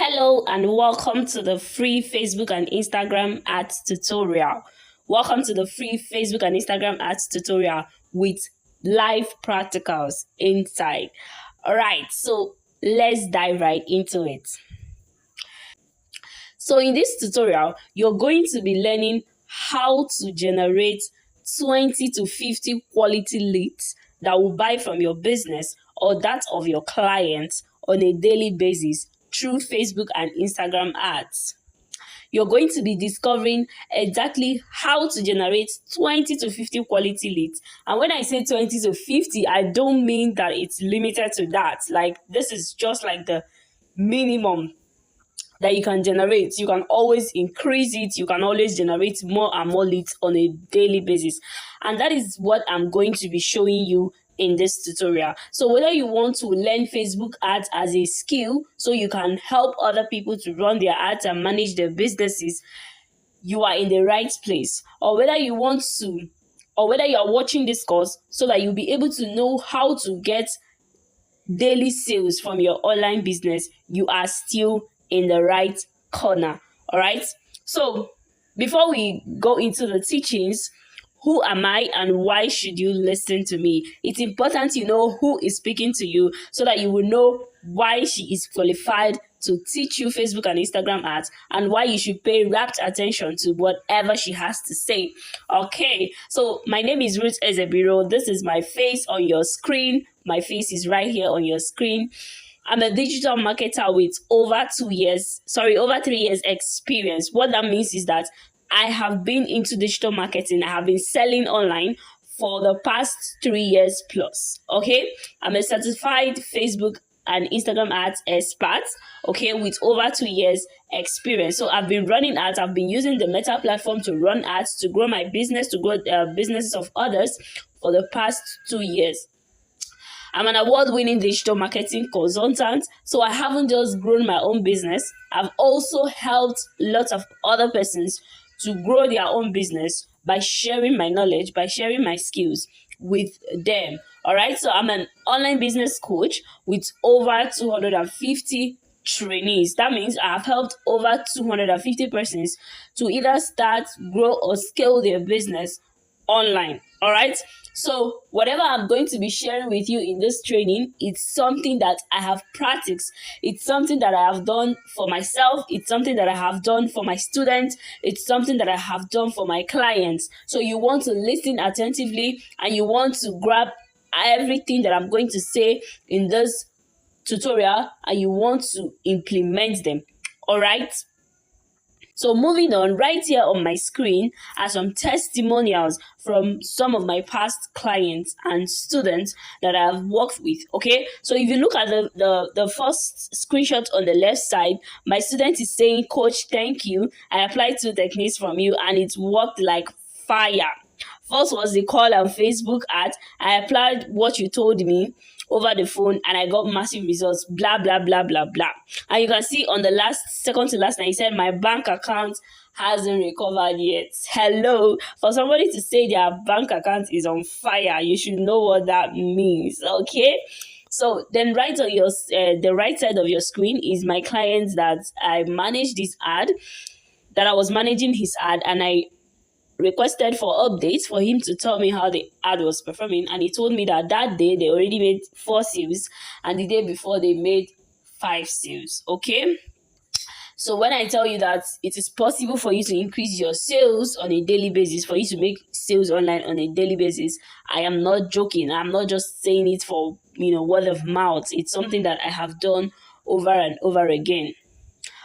Hello and welcome to the free Facebook and Instagram ads tutorial. Welcome to the free Facebook and Instagram ads tutorial with live practicals inside. Alright, so let's dive right into it. So in this tutorial, you're going to be learning how to generate 20 to 50 quality leads that will buy from your business or that of your clients on a daily basis through Facebook and Instagram ads. You're going to be discovering exactly how to generate 20 to 50 quality leads. And when I say 20 to 50, I don't mean that it's limited to that. Like, this is just like the minimum that you can generate. You can always increase it. You can always generate more and more leads on a daily basis. And that is what I'm going to be showing you in this tutorial. So whether you want to learn Facebook ads as a skill so you can help other people to run their ads and manage their businesses, you are in the right place. Or whether you want to, or whether you are watching this course so that you'll be able to know how to get daily sales from your online business, you are still in the right corner. All right. So before we go into the teachings, who am I and why should you listen to me? It's important you know who is speaking to you so that you will know why she is qualified to teach you Facebook and Instagram ads and why you should pay rapt attention to whatever she has to say. Okay, so my name is Ruth Ezebiro. This is my face on your screen. My face is right here on your screen. I'm a digital marketer with over 3 years experience. What that means is that I have been into digital marketing. I have been selling online for the past 3 years plus. Okay, I'm a certified Facebook and Instagram ads expert. Okay, with over 2 years experience. So I've been running ads. I've been using the Meta platform to run ads, to grow my business, to grow businesses of others for the past 2 years. I'm an award-winning digital marketing consultant, so I haven't just grown my own business. I've also helped lots of other persons to grow their own business by sharing my knowledge, by sharing my skills with them. All right, so I'm an online business coach with over 250 trainees. That means I have helped over 250 persons to either start, grow, or scale their business online. All right, so whatever I'm going to be sharing with you in this training, it's something that I have practiced. It's something that I have done for myself. It's something that I have done for my students. It's something that I have done for my clients. So you want to listen attentively and you want to grab everything that I'm going to say in this tutorial and you want to implement them. All right. So moving on, right here on my screen are some testimonials from some of my past clients and students that I've worked with. Okay, so if you look at the first screenshot on the left side, my student is saying, "Coach, thank you. I applied 2 techniques from you and it worked like fire." First was the call on Facebook ad. I applied what you told me over the phone and I got massive results, blah, blah, blah, blah, blah. And you can see on the second to last line, he said, "My bank account hasn't recovered yet." Hello. For somebody to say their bank account is on fire, you should know what that means. Okay. So then right on your the right side of your screen is my client that I managed this ad, that I was managing his ad, and I requested for updates for him to tell me how the ad was performing, and he told me that day they already made 4 sales and the day before they made 5 sales. Okay, so when I tell you that it is possible for you to increase your sales on a daily basis, for you to make sales online on a daily basis, I am not joking. I'm not just saying it for word of mouth. It's something that I have done over and over again.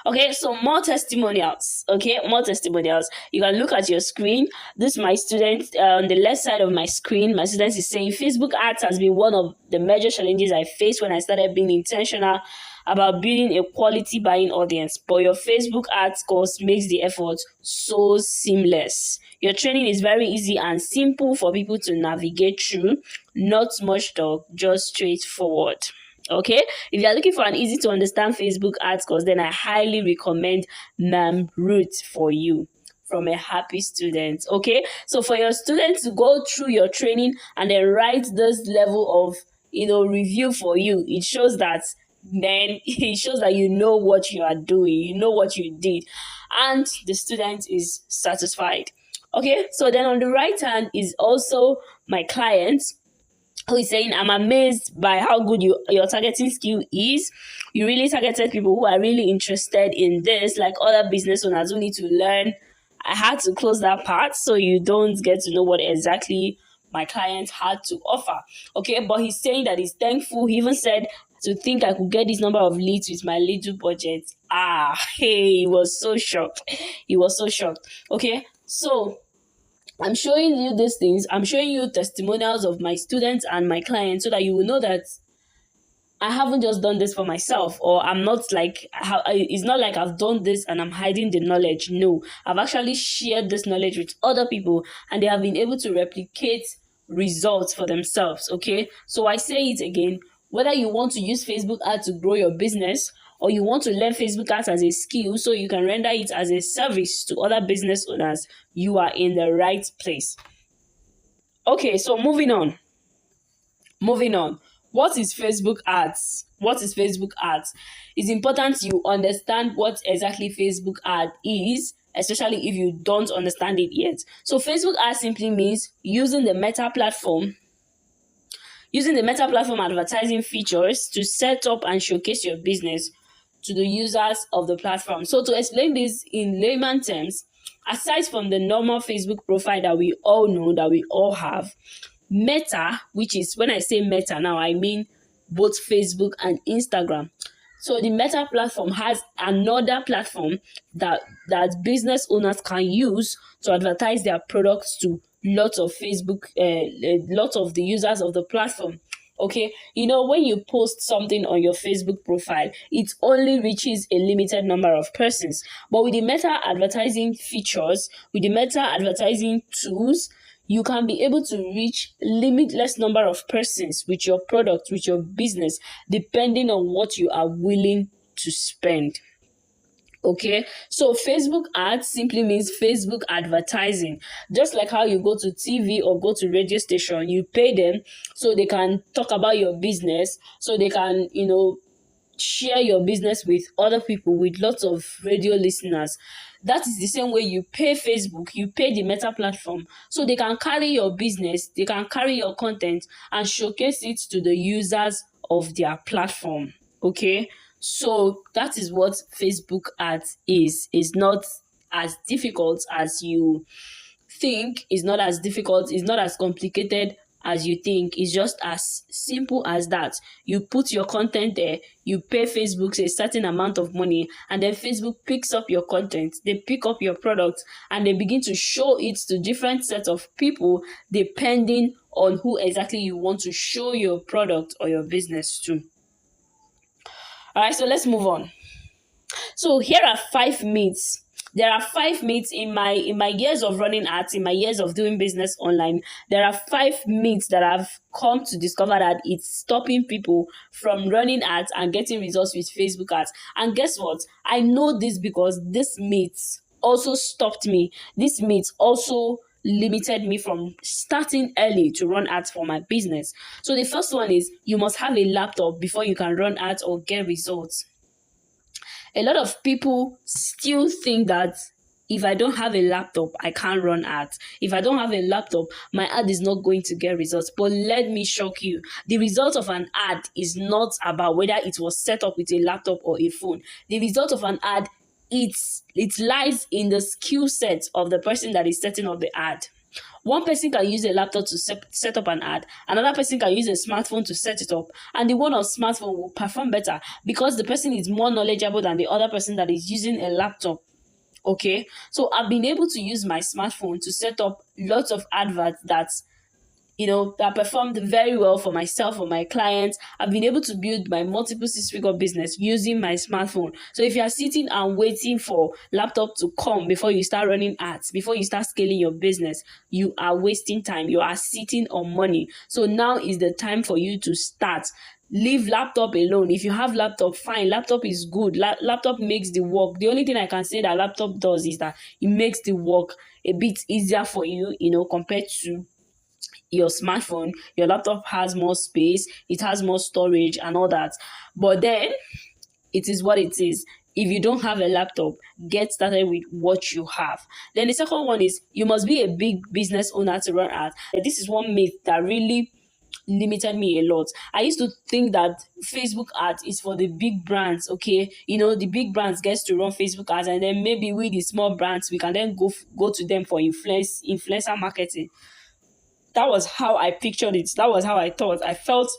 Okay, so more testimonials. Okay, more testimonials. You can look at your screen. This is my student on the left side of my screen. My student is saying, "Facebook ads has been one of the major challenges I faced when I started being intentional about building a quality buying audience. But your Facebook ads course makes the effort so seamless. Your training is very easy and simple for people to navigate through. Not much talk, just straightforward." Okay, if you are looking for an easy to understand Facebook ads course, then I highly recommend Ma'am Ruth for you, from a happy student. Okay, so for your students to go through your training and then write this level of review for you, it shows that then it shows that you know what you are doing, you know what you did, and the student is satisfied. Okay, so then on the right hand is also my client, who is saying, I'm amazed by how good your targeting skill is. You really targeted people who are really interested in this, like other business owners who need to learn. I had to close that part so you don't get to know what exactly my client had to offer. Okay, but he's saying that he's thankful. He even said, to think I could get this number of leads with my little budget. Hey, he was so shocked. He was so shocked. Okay, so I'm showing you these things. I'm showing you testimonials of my students and my clients so that you will know that I haven't just done this for myself, or I'm not like, it's not like I've done this and I'm hiding the knowledge. No, I've actually shared this knowledge with other people and they have been able to replicate results for themselves. Okay, so I say it again, whether you want to use Facebook ads to grow your business, or you want to learn Facebook ads as a skill so you can render it as a service to other business owners, you are in the right place. Okay, so moving on. What is Facebook ads? What is Facebook ads? It's important you understand what exactly Facebook ad is, especially if you don't understand it yet. So Facebook ads simply means using the Meta platform advertising features to set up and showcase your business to the users of the platform. So to explain this in layman terms, aside from the normal Facebook profile that we all know, that we all have, Meta, which is, when I say Meta now, I mean both Facebook and Instagram. So the Meta platform has another platform that business owners can use to advertise their products to lots of lots of the users of the platform. Okay, when you post something on your Facebook profile, it only reaches a limited number of persons. But with the Meta advertising features, with the Meta advertising tools, you can be able to reach limitless number of persons with your product, with your business, depending on what you are willing to spend. Okay, so Facebook ads simply means Facebook advertising. Just like how you go to TV or go to radio station, you pay them so they can talk about your business, so they can, share your business with other people, with lots of radio listeners. That is the same way you pay Facebook, you pay the Meta platform, so they can carry your business, they can carry your content and showcase it to the users of their platform. Okay, so that is what Facebook ads is. It's not as difficult as you think. It's not as difficult. It's not as complicated as you think. It's just as simple as that. You put your content there, you pay Facebook a certain amount of money, and then Facebook picks up your content, they pick up your product, and they begin to show it to different sets of people depending on who exactly you want to show your product or your business to. All right, so let's move on. So here are 5 myths. There are 5 myths in my years of running ads, in my years of doing business online. There are 5 myths that I've come to discover that it's stopping people from running ads and getting results with Facebook ads. And guess what? I know this because this myths also stopped me. This myths also limited me from starting early to run ads for my business. So the first one is, you must have a laptop before you can run ads or get results. A lot of people still think that if I don't have a laptop, I can't run ads. If I don't have a laptop, my ad is not going to get results. But let me shock you. The result of an ad is not about whether it was set up with a laptop or a phone. The result of an ad, it lies in the skill set of the person that is setting up the ad. One person can use a laptop to set up an ad. Another person can use a smartphone to set it up. And the one on smartphone will perform better because the person is more knowledgeable than the other person that is using a laptop. Okay, so I've been able to use my smartphone to set up lots of adverts that performed very well for myself or my clients. I've been able to build my multiple 6-figure business using my smartphone. So if you are sitting and waiting for laptop to come before you start running ads, before you start scaling your business, you are wasting time. You are sitting on money. So now is the time for you to start. Leave laptop alone. If you have laptop, fine. Laptop is good. Laptop makes the work. The only thing I can say that laptop does is that it makes the work a bit easier for you, compared to your smartphone, your laptop has more space, it has more storage and all that. But then it is what it is. If you don't have a laptop, get started with what you have. Then the second one is you must be a big business owner to run ads. This is one myth that really limited me a lot. I used to think that Facebook ads is for the big brands, okay? The big brands gets to run Facebook ads, and then maybe we the small brands, we can then go to them for influencer marketing. That was how I pictured it. That was how I thought. I felt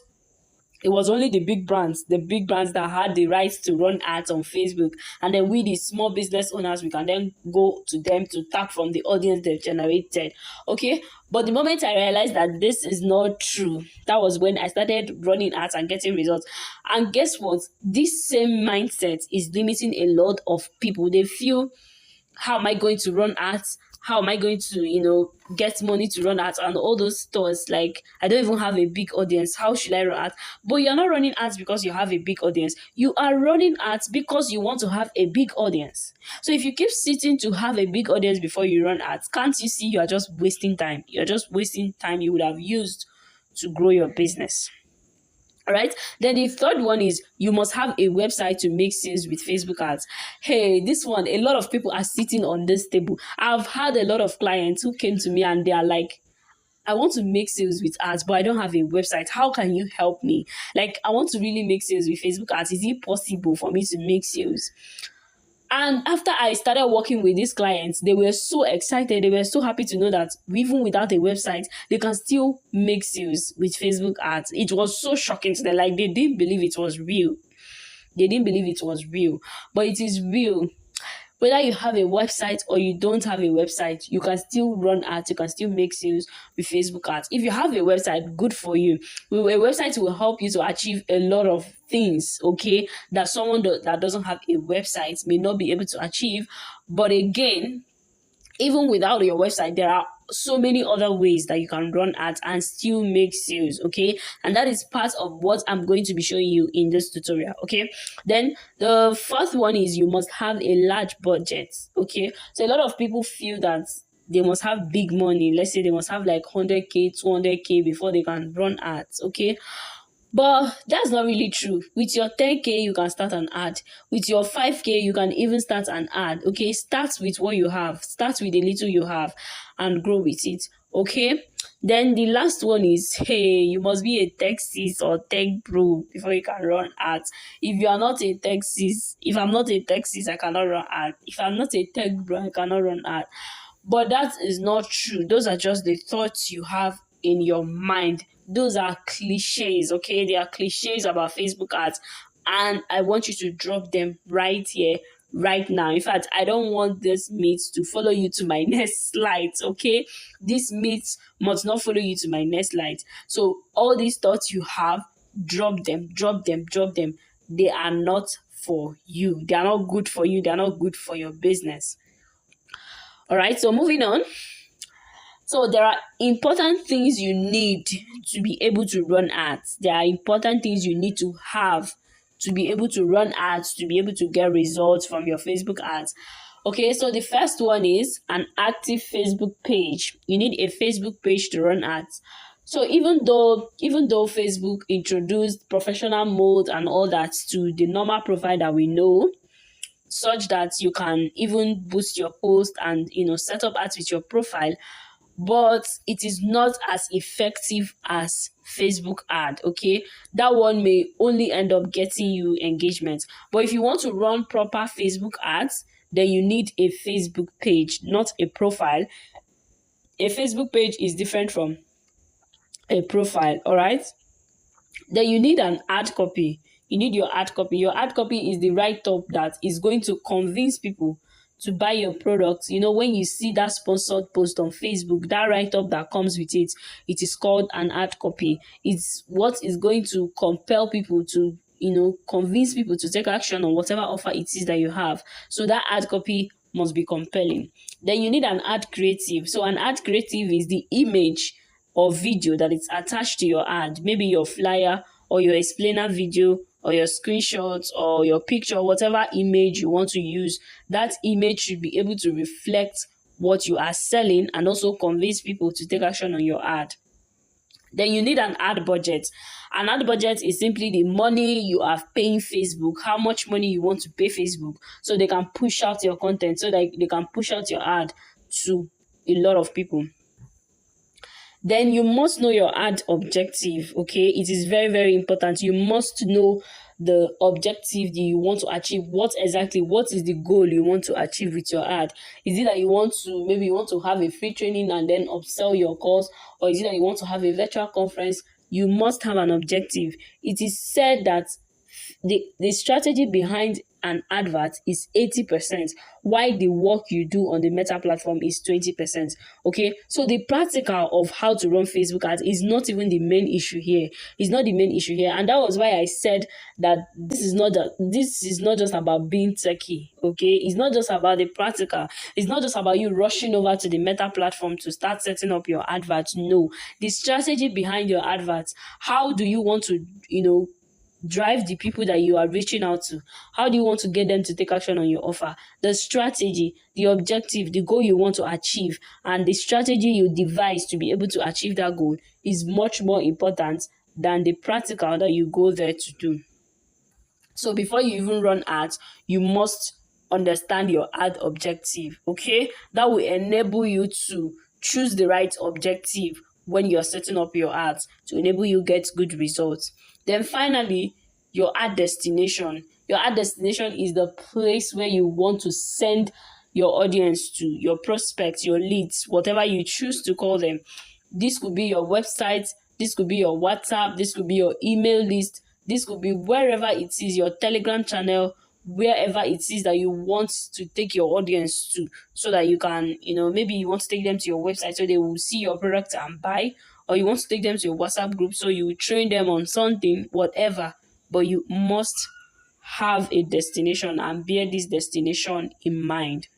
it was only the big brands that had the right to run ads on Facebook. And then we, the small business owners, we can then go to them to tap from the audience they've generated. Okay. But the moment I realized that this is not true, that was when I started running ads and getting results. And guess what? This same mindset is limiting a lot of people. They feel, how am I going to run ads? How am I going to, get money to run ads and all those stores? Like, I don't even have a big audience. How should I run ads? But you're not running ads because you have a big audience. You are running ads because you want to have a big audience. So if you keep sitting to have a big audience before you run ads, can't you see you are just wasting time? You're just wasting time you would have used to grow your business. All right. Then the third one is you must have a website to make sales with Facebook ads. Hey, this one, a lot of people are sitting on this table. I've had a lot of clients who came to me and they are like, I want to make sales with ads, but I don't have a website. How can you help me? Like, I want to really make sales with Facebook ads. Is it possible for me to make sales? And after I started working with these clients, they were so excited. They were so happy to know that even without a website, they can still make sales with Facebook ads. It was so shocking to them. Like, they didn't believe it was real. They didn't believe it was real. But it is real. Whether you have a website or you don't have a website, you can still run ads, you can still make sales with Facebook ads. If you have a website, good for you. A website will help you to achieve a lot of things, okay, that someone that doesn't have a website may not be able to achieve. But again, even without your website, there are so many other ways that you can run ads and still make sales, okay? And that is part of what I'm going to be showing you in this tutorial, okay? Then the fourth one is you must have a large budget, okay? So a lot of people feel that they must have big money. Let's say they must have like 100k, 200k before they can run ads, okay? But that's not really true. With your 10k, you can start an ad. With your 5k, you can even start an ad. Okay, start with what you have. Start with the little you have and grow with it. Okay. Then the last one is, hey, you must be a tech sis or tech bro before you can run ads. If you are not a tech sis, if I'm not a tech sis, I cannot run ad. If I'm not a tech bro, I cannot run ad. But that is not true. Those are just the thoughts you have in your mind. Those are cliches, okay? They are cliches about Facebook ads, and I want you to drop them right here, right now. In fact, I don't want this myth to follow you to my next slide, okay? This myth must not follow you to my next slide. So all these thoughts you have, drop them, drop them, drop them. They are not for you. They are not good for you. They are not good for your business. All right, so moving on. So there are important things you need to be able to run ads. There are important things you need to have to be able to run ads, to be able to get results from your Facebook ads. Okay, so the first one is an active Facebook page. You need a Facebook page to run ads. So even though Facebook introduced professional mode and all that to the normal profile that we know, such that you can even boost your post and set up ads with your profile, but it is not as effective as Facebook ad, okay? That one may only end up getting you engagement. But if you want to run proper Facebook ads, then you need a Facebook page, not a profile. A Facebook page is different from a profile, all right? Then you need an ad copy. You need your ad copy. Your ad copy is the write-up that is going to convince people to buy your products. When you see that sponsored post on Facebook, that write-up that comes with it, it is called an ad copy. It's what is going to compel people to, convince people to take action on whatever offer it is that you have. So that ad copy must be compelling. Then you need an ad creative. So an ad creative is the image or video that is attached to your ad, maybe your flyer or your explainer video or your screenshots or your picture, whatever image you want to use. That image should be able to reflect what you are selling and also convince people to take action on your ad. Then you need an ad budget. An ad budget is simply the money you are paying Facebook, how much money you want to pay Facebook so they can push out your content, so that they can push out your ad to a lot of people. Then you must know your ad objective. Okay, it is very, very important. You must know the objective that you want to achieve. What is the goal you want to achieve with your ad? Is it that you want to have a free training and then upsell your course, or is it that you want to have a virtual conference? You must have an objective. It is said that the strategy behind an advert is 80%, while the work you do on the Meta platform is 20%. Okay, so the practical of how to run Facebook ads is not even the main issue here. It's not the main issue here, and that was why I said that this is not just about being techie. Okay, it's not just about the practical. It's not just about you rushing over to the Meta platform to start setting up your adverts. No, the strategy behind your adverts. How do you want to, drive the people that you are reaching out to? How do you want to get them to take action on your offer? The strategy, the objective, the goal you want to achieve, and the strategy you devise to be able to achieve that goal is much more important than the practical that you go there to do. So before you even run ads, you must understand your ad objective. Okay, that will enable you to choose the right objective when you're setting up your ads to enable you get good results. Then finally, your ad destination. Your ad destination is the place where you want to send your audience to, your prospects, your leads, whatever you choose to call them. This could be your website, this could be your WhatsApp, this could be your email list, this could be wherever it is, your Telegram channel, wherever it is that you want to take your audience to, so that you can, maybe you want to take them to your website so they will see your product and buy, or you want to take them to your WhatsApp group so you train them on something, whatever. But you must have a destination and bear this destination in mind.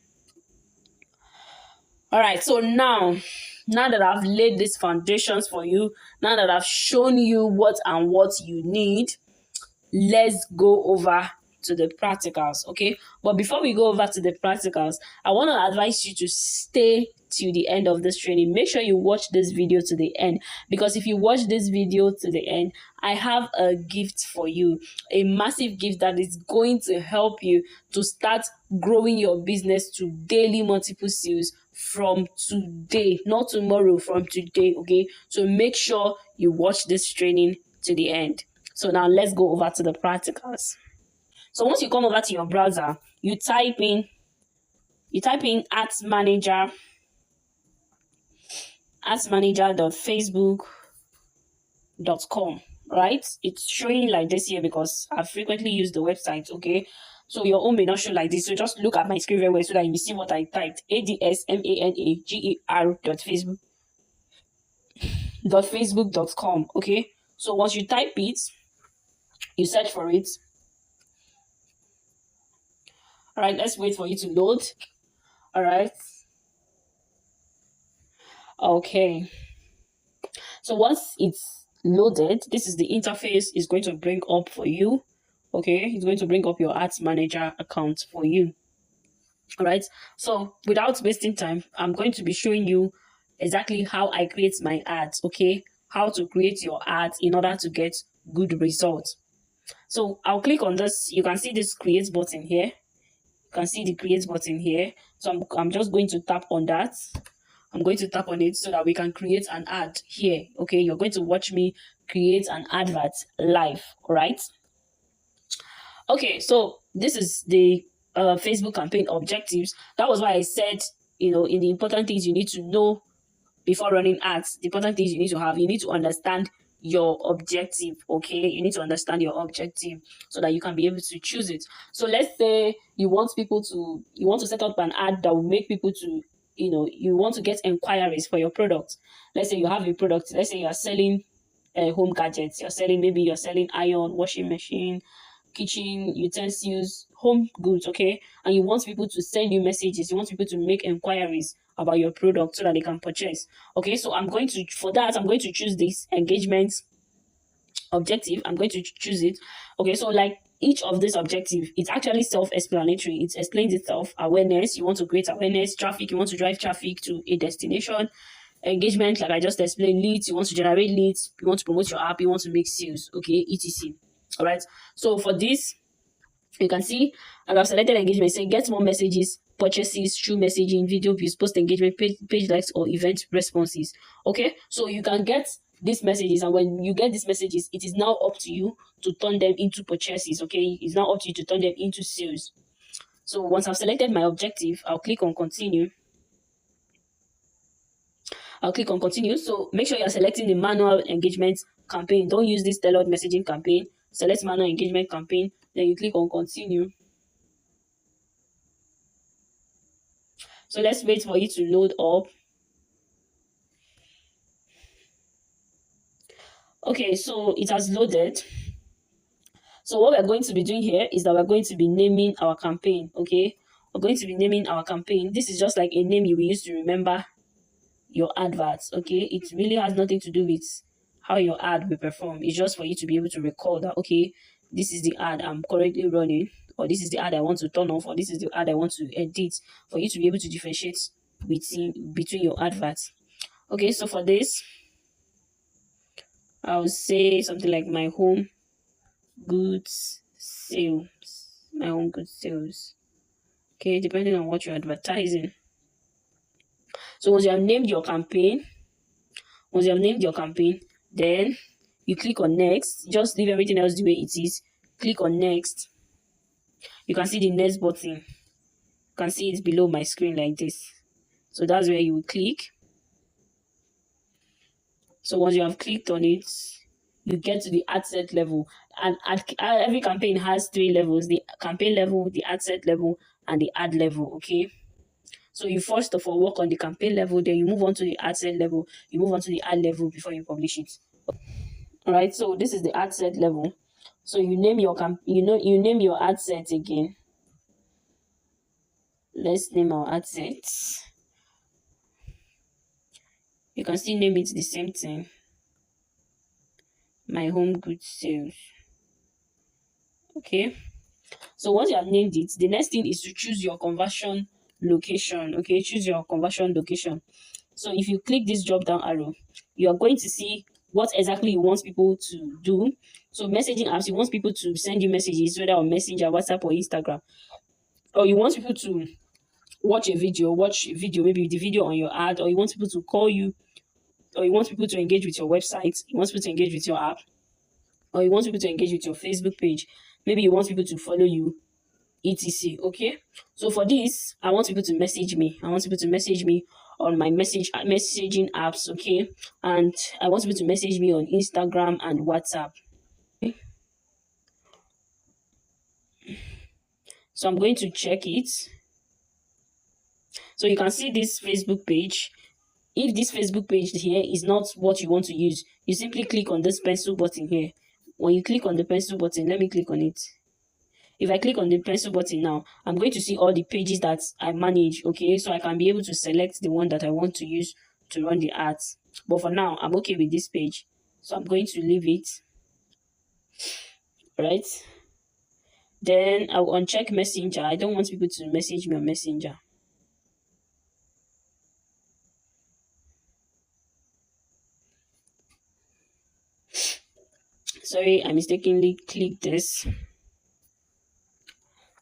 All right, so now that I've laid these foundations for you, now that I've shown you what you need, let's go over to the practicals. Okay, but before we go over to the practicals, I want to advise you to stay to the end of this training. Make sure you watch this video to the end, because if you watch this video to the end, I have a gift for you, a massive gift that is going to help you to start growing your business to daily multiple sales from today, not tomorrow, from today. Okay, so make sure you watch this training to the end. So now let's go over to the practicals. So once you come over to your browser, you type in adsmanager.facebook.com, right? It's showing like this here because I frequently use the website. Okay, so your own may not show like this, so just look at my screen very well so that you see what I typed. adsmanager.facebook.com. Okay, so once you type it, you search for it. All right, let's wait for you to load. All right. Okay. So once it's loaded, this is the interface it's going to bring up for you. Okay, it's going to bring up your ads manager account for you. All right. So without wasting time, I'm going to be showing you exactly how I create my ads. Okay, how to create your ads in order to get good results. So I'll click on this. You can see this create button here. You can see the create button here. So I'm just going to tap on that. I'm going to tap on it so that we can create an ad here. Okay, you're going to watch me create an advert live. All right. Okay, so this is the Facebook campaign objectives. That was why I said, in the important things you need to know before running ads, the important things you need to understand your objective. Okay, you need to understand your objective so that you can be able to choose it. So let's say you want to set up an ad that will make people to, you want to get inquiries for your product. Let's say you have a product. Let's say you are selling home gadgets. You're selling iron, washing machine, kitchen utensils, home goods. Okay, and you want people to send you messages. You want people to make inquiries about your product so that they can purchase. Okay, so I'm going to choose this engagement objective. I'm going to choose it. Okay, so like each of this objective, it's actually self-explanatory. It explains itself. Awareness, you want to create awareness. Traffic, you want to drive traffic to a destination. engagement, like I just explained, leads, you want to generate leads, you want to promote your app, you want to make sales, okay, etc. All right. So for this, you can see I've selected engagement, saying get more messages, purchases through messaging, video views, post engagement, page likes, or event responses. Okay, so you can get these messages, and when you get these messages, it is now up to you to turn them into purchases. Okay, it's now up to you to turn them into sales. So once I've selected my objective, I'll click on continue. I'll click on continue. So make sure you're selecting the manual engagement campaign. Don't use this tailored messaging campaign. Select manual engagement campaign. Then you click on continue. So let's wait for it to load up. Okay, so it has loaded. So what we're going to be doing here is that we're going to be naming our campaign. Okay, we're going to be naming our campaign. This is just like a name you will use to remember your adverts. Okay, it really has nothing to do with how your ad will perform. It's just for you to be able to recall that, okay, this is the ad I'm currently running, or this is the ad I want to turn off, or this is the ad I want to edit, for you to be able to differentiate between your adverts. Okay, so for this, I'll say something like my home goods sales. My home goods sales. Okay, depending on what you're advertising. So once you have named your campaign, then you click on next. Just leave everything else the way it is. Click on next. You can see the next button. You can see it below my screen like this. So that's where you will click. So once you have clicked on it, you get to the ad set level. And every campaign has 3 levels: the campaign level, the ad set level, and the ad level. Okay. So you first of all work on the campaign level, then you move on to the ad set level, you move on to the ad level before you publish it. All right. So this is the ad set level. So you name your you name your ad set again. Let's name our ad set. You can still name it the same thing. My home goods sales. Okay. So once you have named it, the next thing is to choose your conversion location. Okay, choose your conversion location. So if you click this drop down arrow, you are going to see what exactly you want people to do. So messaging apps, you want people to send you messages, whether on Messenger, WhatsApp, or Instagram, or you want people to watch a video, maybe the video on your ad, or you want people to call you, or you want people to engage with your website, you want people to engage with your app, or you want people to engage with your Facebook page. Maybe you want people to follow you, etc. Okay, so for this, I want people to message me. I want people to message me on my messaging apps. Okay, and I want people to message me on Instagram and WhatsApp. Okay. So I'm going to check it. So you can see this Facebook page. If this Facebook page here is not what you want to use, you simply click on this pencil button here. When you click on the pencil button, let me click on it. If I click on the pencil button now, I'm going to see all the pages that I manage. Okay, so I can be able to select the one that I want to use to run the ads. But for now, I'm okay with this page, so I'm going to leave it. Right. Then I'll uncheck Messenger. I don't want people to message me on Messenger. Sorry, I mistakenly clicked this.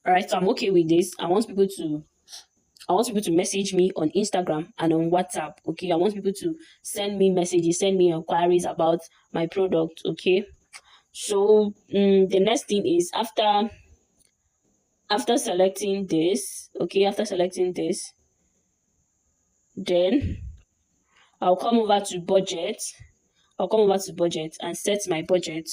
All right, so I'm okay with this. I want people to message me on Instagram and on WhatsApp. Okay, I want people to send me messages, send me inquiries about my product. Okay, so the next thing is after selecting this. Okay, after selecting this, then I'll come over to budget. I'll come over to budget and set my budget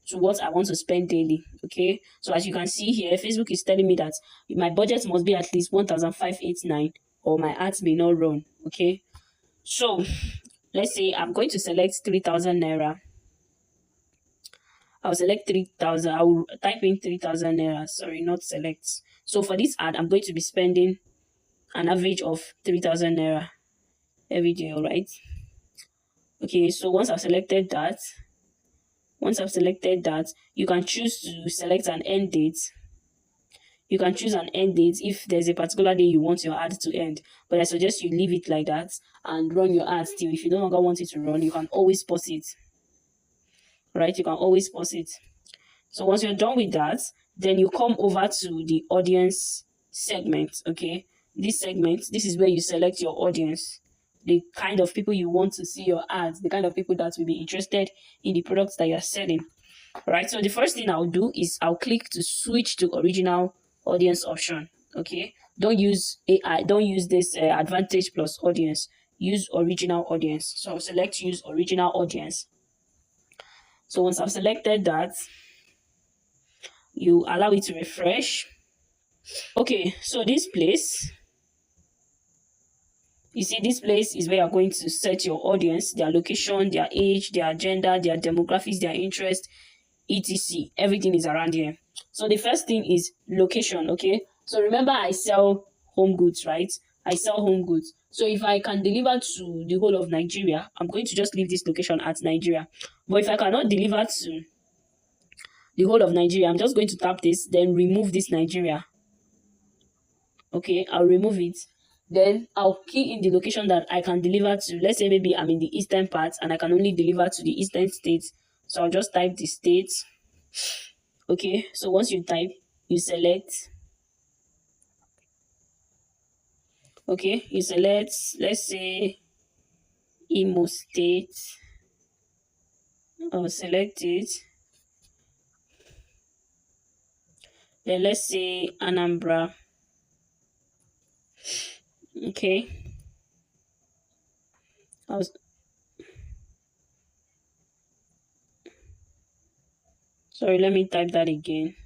to what I want to spend daily. Okay, so as you can see here, Facebook is telling me that my budget must be at least 1,589 or my ads may not run. Okay, so let's say I'm going to select 3,000 naira. I'll select 3,000. I will type in 3,000 naira. Sorry, not select. So for this ad, I'm going to be spending an average of 3,000 naira every day. All right. Okay, so once I've selected that, you can choose to select an end date. You can choose an end date if there's a particular day you want your ad to end, but I suggest you leave it like that and run your ad still. If you no longer want it to run, you can always pause it, right? You can always pause it. So once you're done with that, then you come over to the audience segment, okay? This segment, this is where you select your audience, the kind of people you want to see your ads, the kind of people that will be interested in the products that you're selling, right? So the first thing I'll do is I'll click to switch to original audience option, okay? Don't use AI, don't use this advantage plus audience, use original audience. So I'll select use original audience. So once I've selected that, you allow it to refresh. Okay, so this place, you see, this place is where you're going to set your audience, their location, their age, their gender, their demographics, their interest, etc. Everything is around here. So the first thing is location, okay? So remember, I sell home goods, right? I sell home goods. So if I can deliver to the whole of Nigeria, I'm going to just leave this location at Nigeria. But if I cannot deliver to the whole of Nigeria, I'm just going to tap this, then remove this Nigeria. Okay, I'll remove it. Then I'll key in the location that I can deliver to. Let's say maybe I'm in the eastern part and I can only deliver to the eastern states. So I'll just type the states. Okay, so once you type, you select. Okay, you select, let's say, Imo State. I'll select it. Then let's say Anambra. Okay. Sorry, let me type that again.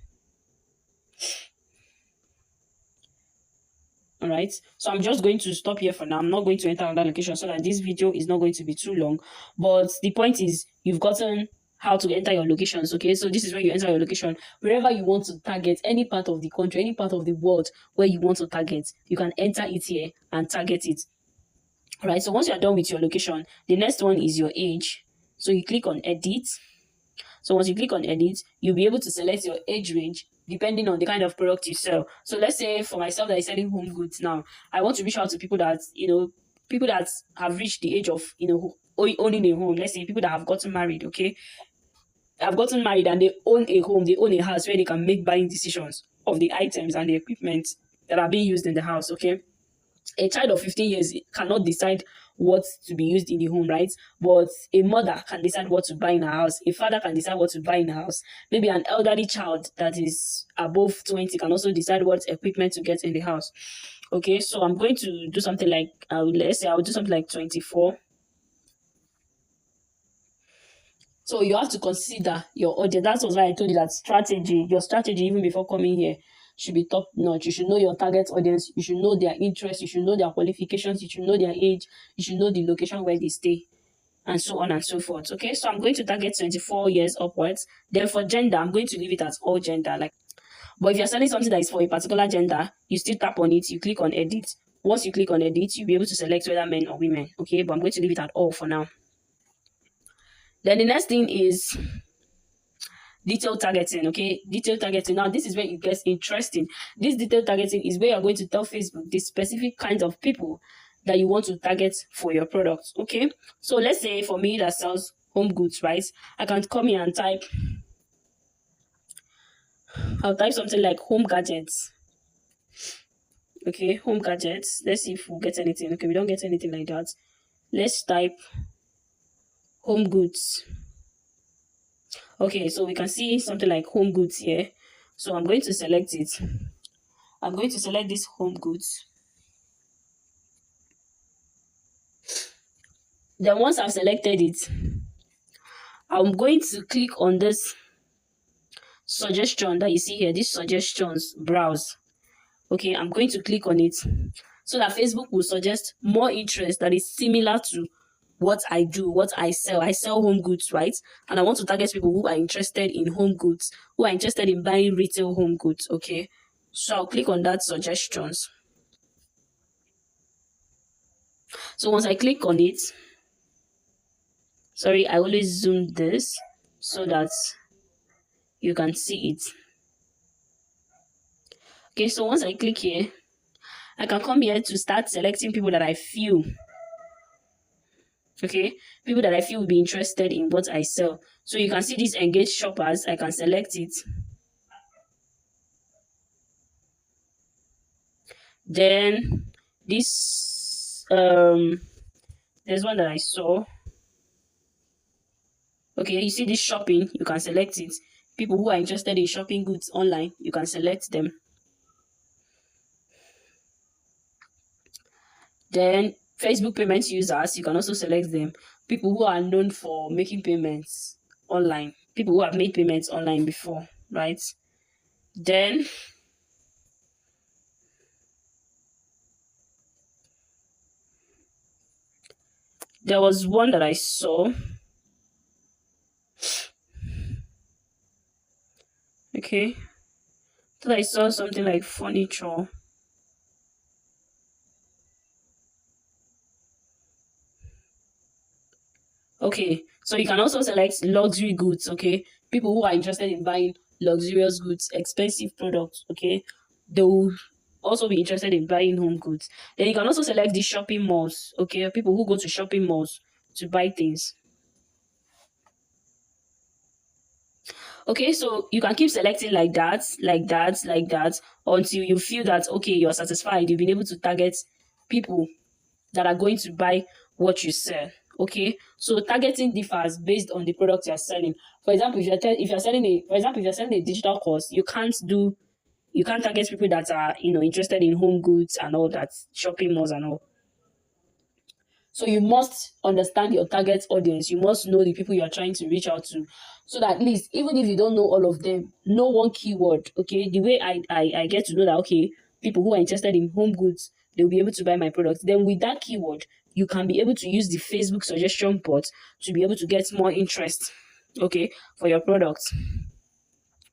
All right, so I'm just going to stop here for now. I'm not going to enter another location so that this video is not going to be too long. But the point is, you've gotten how to enter your locations. Okay, so this is where you enter your location. Wherever you want to target, any part of the country, any part of the world where you want to target, you can enter it here and target it. All right, so once you're done with your location, the next one is your age. So you click on edit. So once you click on edit, you'll be able to select your age range depending on the kind of product you sell. So let's say for myself that is selling home goods now, I want to reach out to people that, people that have reached the age of, owning a home. Let's say people that have gotten married, okay? Have gotten married and they own a home, they own a house where they can make buying decisions of the items and the equipment that are being used in the house, okay? A child of 15 years cannot decide what to be used in the home, right? But a mother can decide what to buy in her house. A father can decide what to buy in her house. Maybe an elderly child that is above 20 can also decide what equipment to get in the house. Okay, so I'm going to do something like, let's say I'll do something like 24. So you have to consider your audience. That's why I told you that your strategy, even before coming here, should be top notch. You should know your target audience. You should know their interests. You should know their qualifications. You should know their age. You should know the location where they stay, and so on and so forth. Okay, so I'm going to target 24 years upwards. Then for gender, I'm going to leave it as all gender. But if you're selling something that is for a particular gender, you still tap on it. You click on edit. Once you click on edit, you'll be able to select whether men or women. Okay, but I'm going to leave it at all for now. Then the next thing is detailed targeting. Okay, detailed targeting. Now this is where it gets interesting. This detailed targeting is where you're going to tell Facebook the specific kinds of people that you want to target for your products. Okay, so let's say for me that sells home goods, right? I can come here and I'll type something like home gadgets. Okay, home gadgets. Let's see if we'll get anything. Okay, we don't get anything like that. Let's type home goods. Okay, so we can see something like home goods here. So I'm going to select it. I'm going to select this home goods. Then once I've selected it, I'm going to click on this suggestion that you see here, these suggestions, browse. Okay, I'm going to click on it so that Facebook will suggest more interest that is similar to what I do, what I sell. I sell home goods, right? And I want to target people who are interested in home goods, who are interested in buying retail home goods, okay? So I'll click on that suggestions. So once I click on it, sorry, I always zoom this so that you can see it. Okay, so once I click here, I can come here to start selecting people that I feel, okay, people that I feel will be interested in what I sell. So you can see these engaged shoppers. I can select it. Then this there's one that I saw. Okay, you see this shopping, you can select it. People who are interested in shopping goods online, you can select them. Then Facebook payments users, you can also select them. People who are known for making payments online, people who have made payments online before, right? Then there was one that I saw. Okay, so I saw something like furniture. Okay, so you can also select luxury goods. Okay, people who are interested in buying luxurious goods, expensive products. Okay, they will also be interested in buying home goods. Then you can also select the shopping malls. Okay, people who go to shopping malls to buy things. Okay, so you can keep selecting like that, like that, like that, until you feel that okay, you're satisfied. You've been able to target people that are going to buy what you sell. Okay, so targeting differs based on the product you're selling. For example, if you're selling a, for example, if you're selling a digital course, you can't target people that are interested in home goods and all that, shopping malls and all. So you must understand your target audience. You must know the people you are trying to reach out to, so that at least even if you don't know all of them, know one keyword. Okay, the way I get to know that okay, people who are interested in home goods, they'll be able to buy my product. Then with that keyword, you can be able to use the Facebook suggestion bot to be able to get more interest, okay, for your product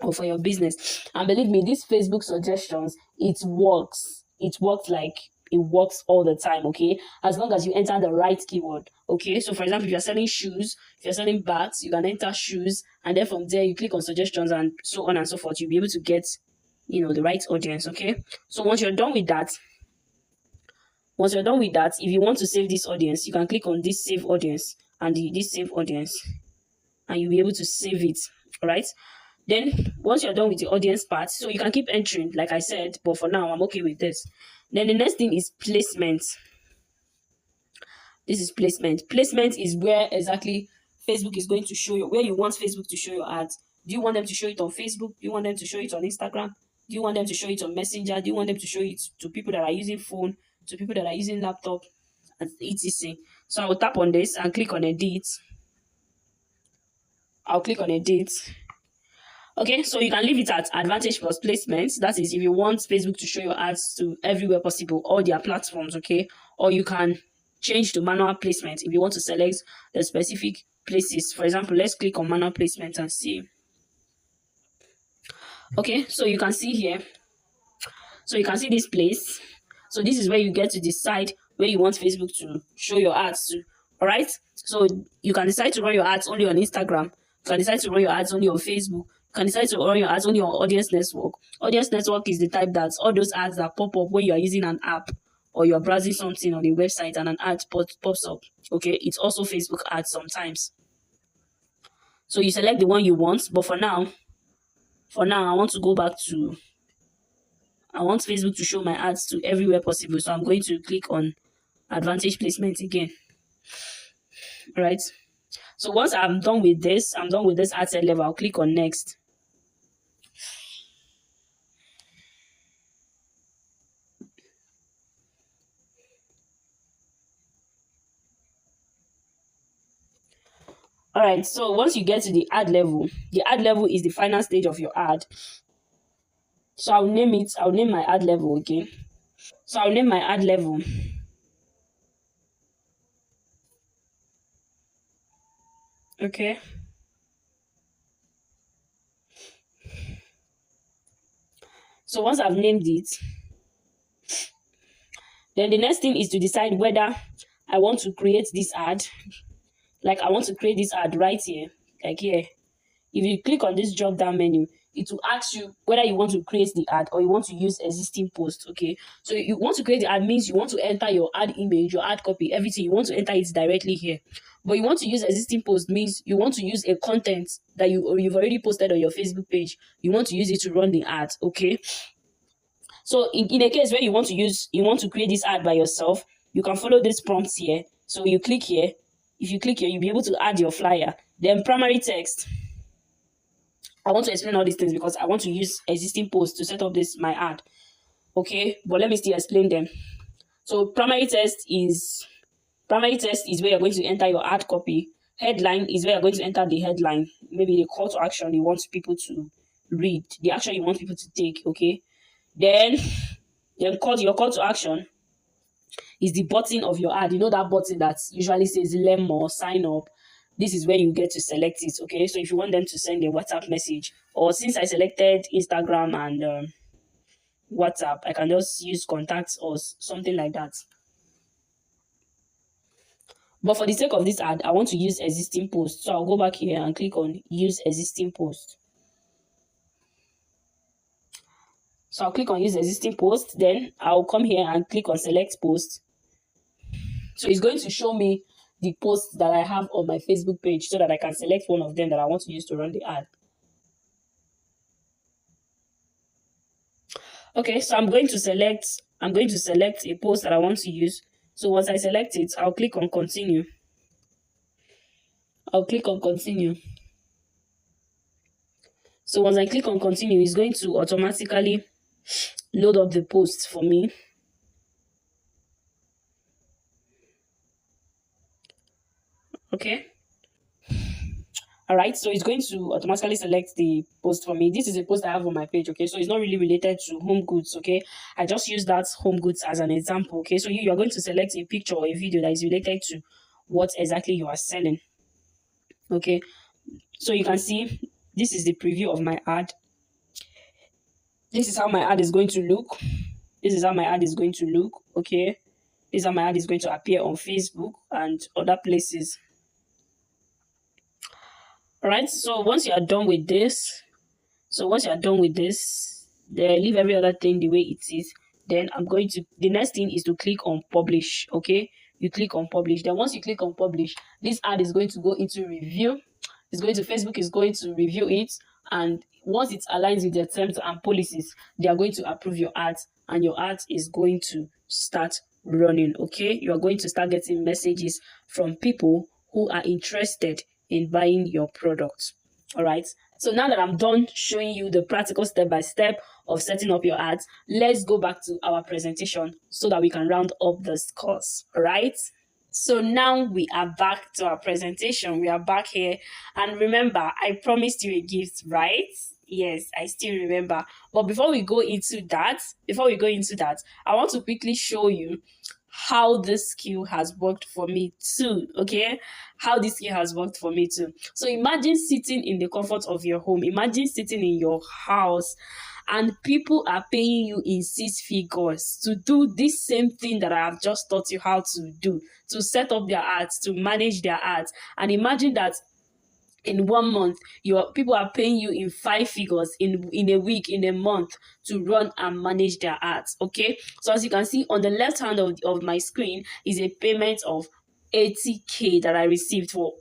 or for your business. And believe me, these Facebook suggestions, it works. It works like it works all the time, okay? As long as you enter the right keyword, okay? So for example, if you're selling shoes, if you're selling bags, you can enter shoes, and then from there you click on suggestions and so on and so forth. You'll be able to get, the right audience, okay? So once you're done with that, if you want to save this audience, you can click on this save audience and this save audience, and you'll be able to save it, all right? Then once you're done with the audience part, so you can keep entering, like I said, but for now I'm okay with this. Then the next thing is placement. This is placement. Placement is where exactly Facebook is going to show you, where you want Facebook to show your ads. Do you want them to show it on Facebook? Do you want them to show it on Instagram? Do you want them to show it on Messenger? Do you want them to show it to people that are using phone, to people that are using laptop, and etc. So I'll tap on this and click on edit. I'll click on edit. Okay, so you can leave it at advantage plus placement. That is, if you want Facebook to show your ads to everywhere possible, all their platforms, okay? Or you can change to manual placement if you want to select the specific places. For example, let's click on manual placement and see. Okay, so you can see here. So you can see this place. So this is where you get to decide where you want Facebook to show your ads to. All right. So you can decide to run your ads only on Instagram. You can decide to run your ads only on Facebook. You can decide to run your ads only on Audience Network. Audience Network is the type that's all those ads that pop up when you are using an app or you're browsing something on a website and an ad pops up. Okay, it's also Facebook ads sometimes. So you select the one you want, but for now, I want to go back to, I want Facebook to show my ads to everywhere possible. So I'm going to click on advantage placement again. All right. So once I'm done with this ad set level, I'll click on next. All right. So once you get to the ad level is the final stage of your ad. So I'll name my ad level again. So I'll name my ad level. Okay. So once I've named it, then the next thing is to decide whether I want to create this ad. Like I want to create this ad right here, like here. If you click on this drop down menu, it will ask you whether you want to create the ad or you want to use existing post. Okay, so you want to create the ad means you want to enter your ad image, your ad copy, everything. You want to enter it directly here. But you want to use existing post means you want to use a content that you've already posted on your Facebook page. You want to use it to run the ad. Okay, so in a case where you want to create this ad by yourself, you can follow this prompts here. So you click here. If you click here, you'll be able to add your flyer. Then primary text. I want to explain all these things because I want to use existing posts to set up this my ad. Okay, but let me still explain them. So primary text is where you're going to enter your ad copy. Headline is where you're going to enter the headline, maybe the call to action you want people to read, the action you want people to take. Okay, then your call to action is the button of your ad. You know that button that usually says learn more, sign up. This is where you get to select it. Okay, so if you want them to send a WhatsApp message, or since I selected Instagram and WhatsApp, I can just use contacts or something like that. But for the sake of this ad, I want to use existing post. So I'll go back here and click on use existing post. So I'll click on use existing post. Then I'll come here and click on select post. So it's going to show me the posts that I have on my Facebook page so that I can select one of them that I want to use to run the ad. Okay, so I'm going to select a post that I want to use. So once I select it, I'll click on continue. So once I click on continue, it's going to automatically load up the post for me. Okay. All right, so it's going to automatically select the post for me. This is a post I have on my page. Okay, so it's not really related to home goods. Okay, I just use that home goods as an example. Okay, so you're going to select a picture or a video that is related to what exactly you are selling. Okay, so you can see this is the preview of my ad. This is how my ad is going to look. Okay, this is how my ad is going to appear on Facebook and other places. All right, so once you are done with this, then leave every other thing the way it is. Then the next thing is to click on publish. Okay, you click on publish. Then once you click on publish, this ad is going to go into review. Facebook is going to review it, and once it aligns with their terms and policies, they are going to approve your ad, and your ad is going to start running. Okay, you are going to start getting messages from people who are interested in buying your product. All right, so now that I'm done showing you the practical step-by-step of setting up your ads, let's go back to our presentation so that we can round up this course. All right, so now we are back to our presentation. We are back here, and remember, I promised you a gift, right? Yes, I still remember. But before we go into that, I want to quickly show you how this skill has worked for me too. Okay, so imagine sitting in the comfort of your home, imagine sitting in your house, and people are paying you in 6 figures to do this same thing that I have just taught you how to do, to set up their ads, to manage their ads. And imagine that in 1 month, people are paying you in 5 figures in a week, in a month, to run and manage their ads. Okay, so as you can see on the left hand of my screen is a payment of 80K that I received for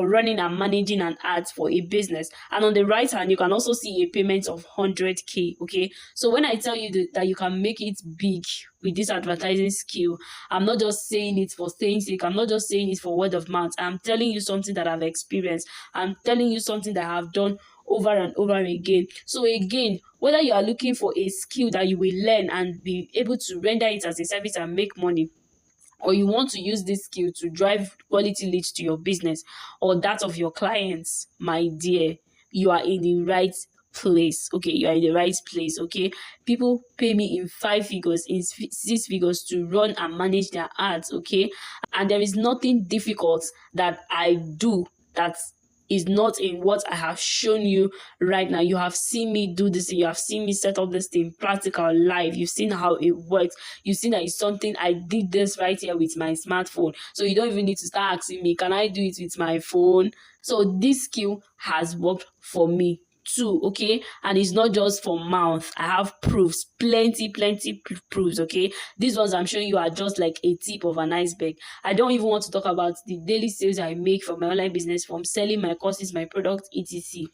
running and managing an ad for a business. And on the right hand, you can also see a payment of 100K. Okay, so when I tell you that you can make it big with this advertising skill, I'm not just saying it for saying sake. I'm not just saying it for word of mouth. I'm telling you something that I've experienced. I'm telling you something that I've done over and over again. So again, whether you are looking for a skill that you will learn and be able to render it as a service and make money, or you want to use this skill to drive quality leads to your business or that of your clients, my dear, you are in the right place. Okay, you are in the right place. Okay, people pay me in 5 figures, in 6 figures to run and manage their ads. Okay, and there is nothing difficult that I do that is not in what I have shown you right now. You have seen me do this thing. You have seen me set up this thing practical live. You've seen how it works. You've seen that it's something I did this right here with my smartphone. So you don't even need to start asking me, can I do it with my phone? So this skill has worked for me too, okay? And it's not just for mouth. I have proofs, plenty proofs, okay? These ones I'm showing you are just like a tip of an iceberg. I don't even want to talk about the daily sales I make from my online business, from selling my courses, my products, etc.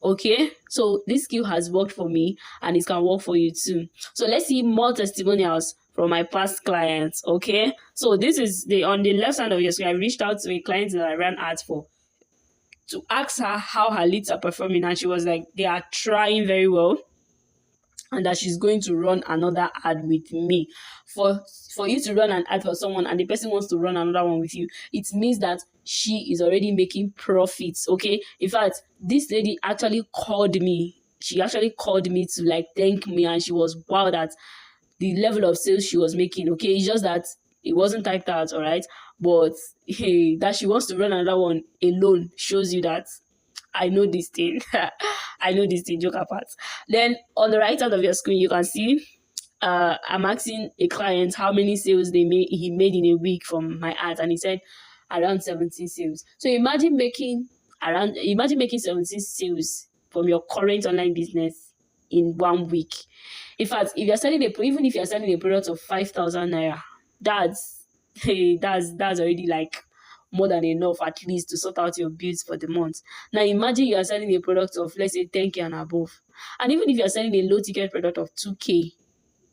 Okay, so this skill has worked for me and it can work for you too. So let's see more testimonials from my past clients. Okay, so this is on the left side of your screen. I reached out to a client that I ran ads for to ask her how her leads are performing, and she was like, they are trying very well, and that she's going to run another ad with me. For you to run an ad for someone and the person wants to run another one with you, it means that she is already making profits. Okay, in fact, this lady actually called me. She actually called me to like thank me, and she was wow that the level of sales she was making. Okay, it's just that it wasn't typed out, all right, but hey, that she wants to run another one alone shows you that I know this thing. I know this thing, joke apart. Then on the right side of your screen, you can see I'm asking a client how many sales he made in a week from my ads, and he said around 17 sales. So imagine making 17 sales from your current online business in 1 week. In fact, if you're selling even if you're selling a product of 5,000 naira, that's already like more than enough at least to sort out your bills for the month. Now imagine you are selling a product of, let's say, 10k and above, and even if you are selling a low ticket product of 2k,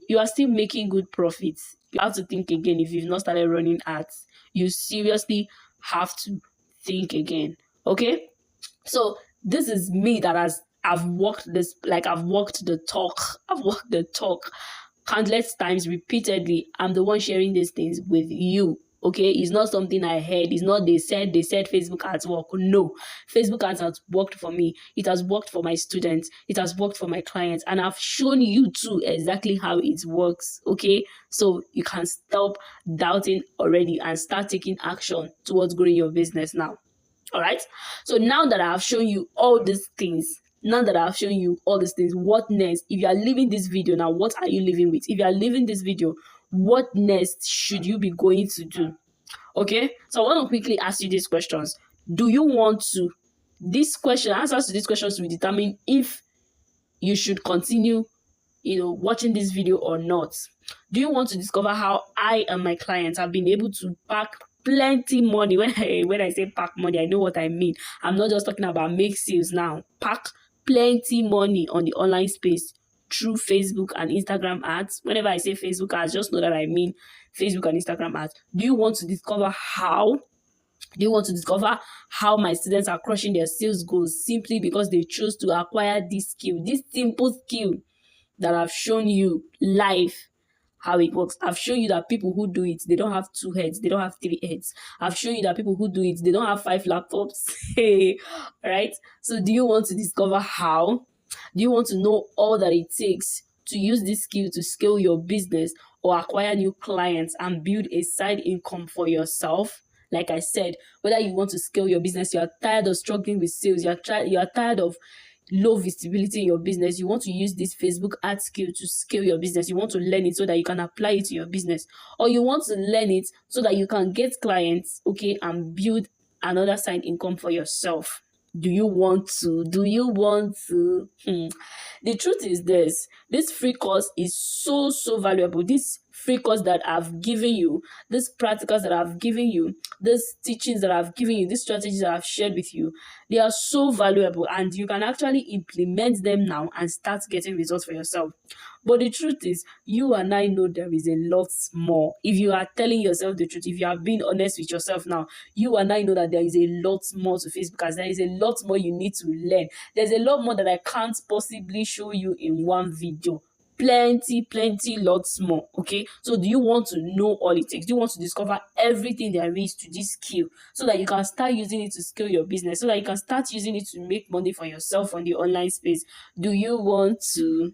you are still making good profits. You have to think again. If you've not started running ads, you seriously have to think again. Okay, so this is me that I've walked the talk countless times repeatedly. I'm the one sharing these things with you. Okay, it's not something I heard. It's not they said Facebook ads work. No, Facebook ads has worked for me. It has worked for my students. It has worked for my clients, and I've shown you too exactly how it works. Okay, so you can stop doubting already and start taking action towards growing your business now. All right, so now that I have shown you all these things, what next? If you are leaving this video now, what are you leaving with? If you are leaving this video, what next should you be going to do? Okay, so I want to quickly ask you these questions. Do you want to? Answers to these questions will determine if you should continue, watching this video or not. Do you want to discover how I and my clients have been able to pack plenty money? When I say pack money, I know what I mean. I'm not just talking about make sales now. Pack plenty money on the online space through Facebook and Instagram ads. Whenever I say Facebook ads, just know that I mean Facebook and Instagram ads. Do you want to discover how? Do you want to discover how my students are crushing their sales goals simply because they chose to acquire this simple skill that I've shown you live? How it works. I've shown you that people who do it, they don't have 2 heads, they don't have 3 heads. I've shown you that people who do it, they don't have 5 laptops. Right? So do you want to discover how? Do you want to know all that it takes to use this skill to scale your business or acquire new clients and build a side income for yourself? Like I said, whether you want to scale your business, you are tired of struggling with sales, you are tired of low visibility in your business, you want to use this Facebook ad skill to scale your business, you want to learn it so that you can apply it to your business, or you want to learn it so that you can get clients, okay, and build another side income for yourself. Do you want to? The truth is this free course is so valuable. This free course that I've given you, these practicals that I've given you, these teachings that I've given you, these strategies that I've shared with you, they are so valuable, and you can actually implement them now and start getting results for yourself. But the truth is, you and I know there is a lot more. If you are telling yourself the truth, if you are being honest with yourself now, you and I know that there is a lot more to Facebook ads. There is a lot more you need to learn. There's a lot more that I can't possibly show you in one video. Plenty, lots more. Okay, so do you want to know all it takes? Do you want to discover everything there is to this skill so that you can start using it to scale your business, so that you can start using it to make money for yourself on the online space? Do you want to?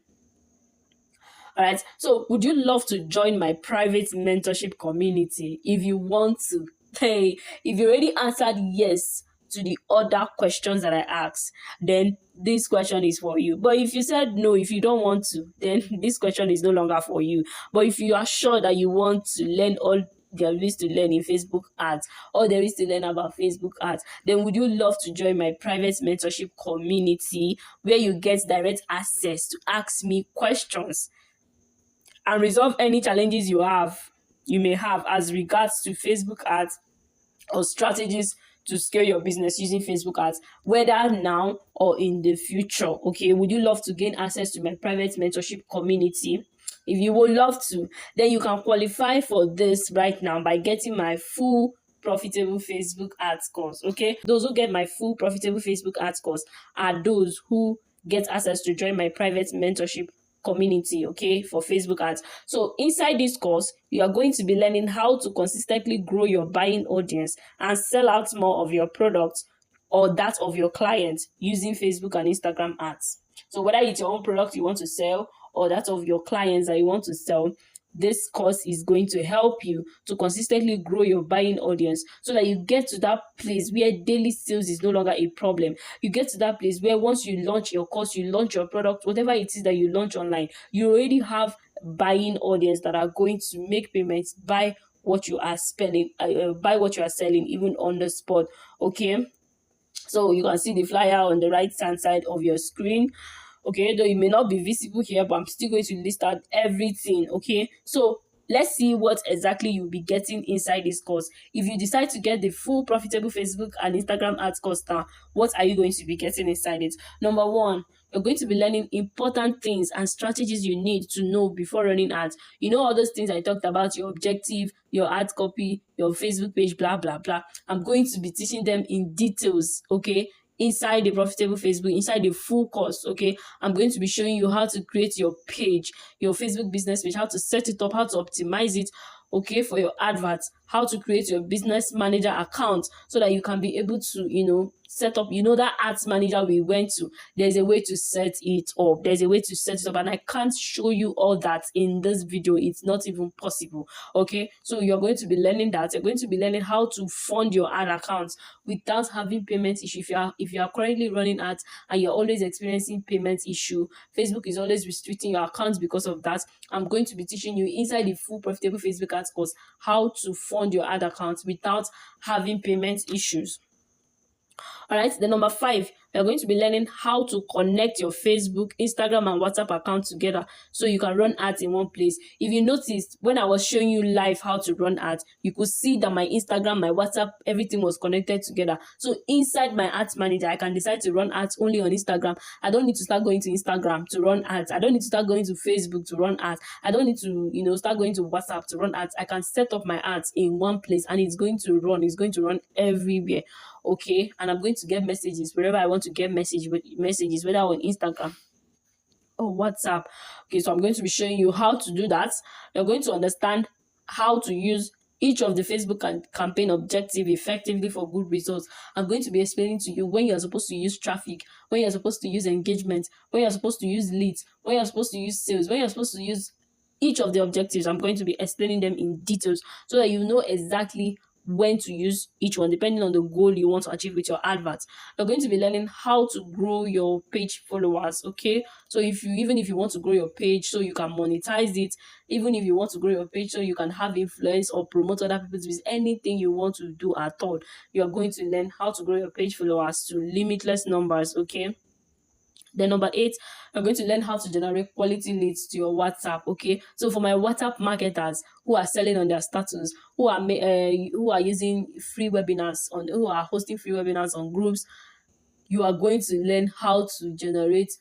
All right, so would you love to join my private mentorship community? If you want to, hey, if you already answered yes to the other questions that I asked, then this question is for you. But if you said no, if you don't want to, then this question is no longer for you. But if you are sure that you want to learn all there is to learn in Facebook ads, all there is to learn about Facebook ads, then would you love to join my private mentorship community where you get direct access to ask me questions and resolve any challenges you may have as regards to Facebook ads or strategies to scale your business using Facebook ads, whether now or in the future? Okay, would you love to gain access to my private mentorship community? If you would love to, then you can qualify for this right now by getting my full profitable Facebook ads course. Okay, those who get my full profitable Facebook ads course are those who get access to join my private mentorship community, okay, for Facebook ads. So inside this course, you are going to be learning how to consistently grow your buying audience and sell out more of your products or that of your clients using Facebook and Instagram ads. So whether it's your own product you want to sell or that of your clients that you want to sell, this course is going to help you to consistently grow your buying audience so that you get to that place where daily sales is no longer a problem. You get to that place where once you launch your course, you launch your product, whatever it is that you launch online, you already have buying audience that are going to make payments, buy what you are spending, buy what you are selling even on the spot. Okay, so you can see the flyer on the right hand side of your screen. Okay, though it may not be visible here, but I'm still going to list out everything. Okay, so let's see what exactly you'll be getting inside this course. If you decide to get the full profitable Facebook and Instagram ads course now, what are you going to be getting inside it? Number one, you're going to be learning important things and strategies you need to know before running ads. You know all those things I talked about, your objective, your ad copy, your Facebook page, blah, blah, blah. I'm going to be teaching them in details, okay? Inside the profitable Facebook, inside the full course. Okay, I'm going to be showing you how to create your page, your Facebook business page, how to set it up, how to optimize it, okay, for your adverts, how to create your business manager account so that you can be able to set up, that ads manager we went to. There's a way to set it up. There's a way to set it up, and I can't show you all that in this video. It's not even possible. Okay, so you're going to be learning that. You're going to be learning how to fund your ad accounts without having payment issue. If you are currently running ads and you're always experiencing payment issue, Facebook is always restricting your accounts because of that. I'm going to be teaching you inside the full profitable Facebook ads course how to fund your ad accounts without having payment issues. All right, then number 5, you're going to be learning how to connect your Facebook, Instagram, and WhatsApp account together so you can run ads in one place. If you noticed, when I was showing you live how to run ads, you could see that my Instagram, my WhatsApp, everything was connected together. So inside my ads manager, I can decide to run ads only on Instagram. I don't need to start going to Instagram to run ads. I don't need to start going to Facebook to run ads. I don't need to, start going to WhatsApp to run ads. I can set up my ads in one place and it's going to run everywhere. Okay, and I'm going to get messages wherever I want to get messages, whether on Instagram or WhatsApp. Okay, so I'm going to be showing you how to do that. You're going to understand how to use each of the Facebook campaign objective effectively for good results. I'm going to be explaining to you when you're supposed to use traffic, when you're supposed to use engagement, when you're supposed to use leads, when you're supposed to use sales, when you're supposed to use each of the objectives. I'm going to be explaining them in details so that you know exactly when to use each one depending on the goal you want to achieve with your adverts. You're going to be learning how to grow your page followers. Okay, so even if you want to grow your page so you can monetize it, even if you want to grow your page so you can have influence or promote other people's business, anything you want to do at all, you're going to learn how to grow your page followers to limitless numbers. Okay, then number 8, I'm going to learn how to generate quality leads to your WhatsApp. Okay, so for my WhatsApp marketers who are selling on their status, who are using free webinars who are hosting free webinars on groups, you are going to learn how to generate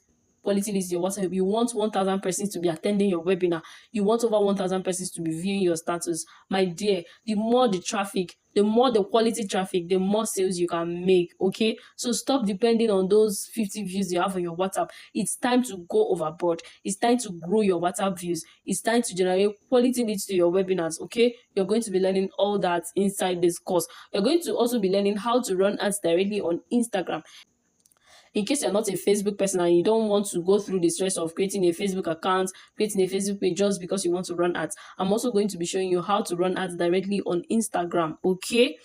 quality leads to your WhatsApp. You want 1,000 persons to be attending your webinar. You want over 1,000 persons to be viewing your status. My dear, the more the traffic, the more the quality traffic, the more sales you can make. Okay, so stop depending on those 50 views you have on your WhatsApp. It's time to go overboard. It's time to grow your WhatsApp views. It's time to generate quality leads to your webinars. Okay, you're going to be learning all that inside this course. You're going to also be learning how to run ads directly on Instagram. In case you're not a Facebook person and you don't want to go through the stress of creating a Facebook account, creating a Facebook page just because you want to run ads, I'm also going to be showing you how to run ads directly on Instagram. Okay,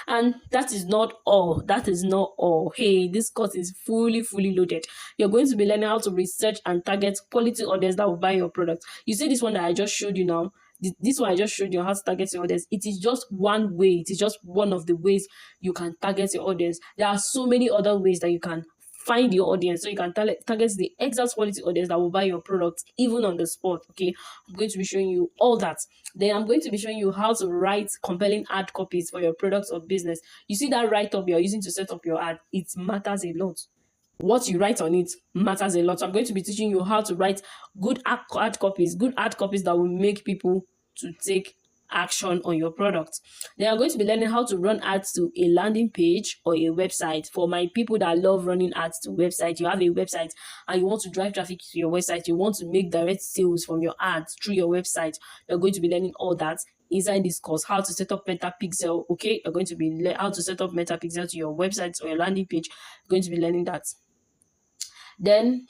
And that is not all. That is not all. Hey, this course is fully loaded. You're going to be learning how to research and target quality audience that will buy your product. You see this one that I just showed you now. This one I just showed you how to target your audience. It is just one way. It is just one of the ways you can target your audience. There are so many other ways that you can find your audience, so you can target the exact quality audience that will buy your product even on the spot. Okay, I'm going to be showing you all that. Then I'm going to be showing you how to write compelling ad copies for your products or business. You see that write-up you're using to set up your ad, it matters a lot. What you write on it matters a lot. So I'm going to be teaching you how to write good ad copies that will make people to take action on your product. Then I'm going to be learning how to run ads to a landing page or a website. For my people that love running ads to website, you have a website and you want to drive traffic to your website, you want to make direct sales from your ads through your website, you're going to be learning all that inside this course. How to set up Metapixel. Okay, you're going to be how to set up Metapixel to your website or your landing page. You're going to be learning that. Then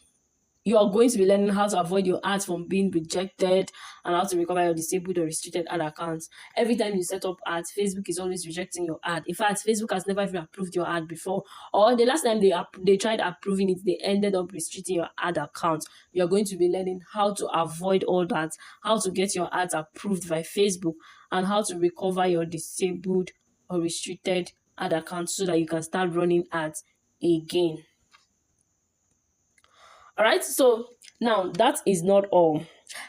you are going to be learning how to avoid your ads from being rejected and how to recover your disabled or restricted ad accounts. Every time you set up ads, Facebook is always rejecting your ad. In fact, Facebook has never even approved your ad before, or the last time they tried approving it, they ended up restricting your ad account. You're going to be learning how to avoid all that, how to get your ads approved by Facebook, and how to recover your disabled or restricted ad accounts so that you can start running ads again. All right, so now that is not all.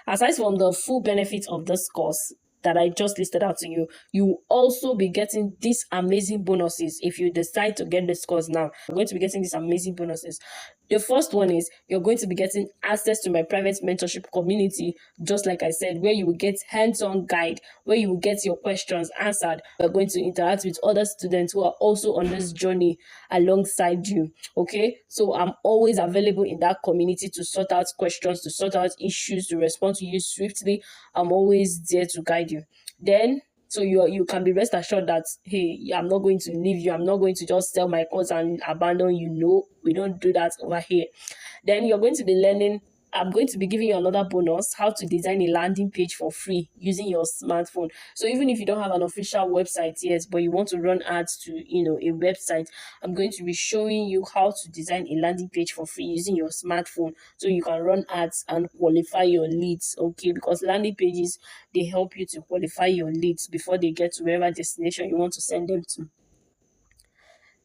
Aside from the full benefits of this course that I just listed out to you, you will also be getting these amazing bonuses if you decide to get this course now. You're going to be getting these amazing bonuses. The first one is you're going to be getting access to my private mentorship community, just like I said, where you will get hands-on guide, where you will get your questions answered. We're going to interact with other students who are also on this journey alongside you. Okay, so I'm always available in that community to sort out questions, to sort out issues, to respond to you swiftly. I'm always there to guide you. Then so you can be rest assured that, hey, I'm not going to leave you. I'm not going to just sell my course and abandon you. No, we don't do that over here. Then you're going to be learning. I'm going to be giving you another bonus, how to design a landing page for free using your smartphone. So even if you don't have an official website yet, but you want to run ads to, a website, I'm going to be showing you how to design a landing page for free using your smartphone so you can run ads and qualify your leads. Okay, because landing pages, they help you to qualify your leads before they get to wherever destination you want to send them to.